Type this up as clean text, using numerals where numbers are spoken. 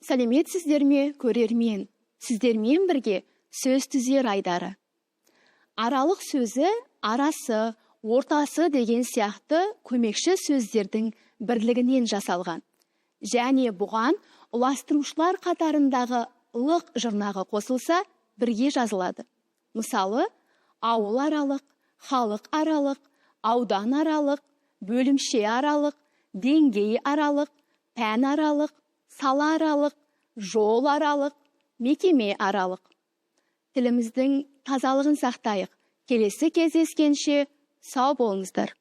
Сәлеметсіздер ме, көрермен? Сіздермен бірге сөз түзер айдары. Аралық сөзі арасы, ортасы деген сияқты көмекші сөздердің бірлігінен жасалған. Және бұған ұластырушылар қатарындағы лық жұрнағы қосылса, бірге жазылады. Мысалы, ауыл аралық, халық аралық, аудан аралық, бөлімше аралық, деңгей аралық, пән аралық, сала аралық, жол аралық, мекеме аралық. Тіліміздің тазалығын сақтайық. Келесі кездескенше сау болыңыздар.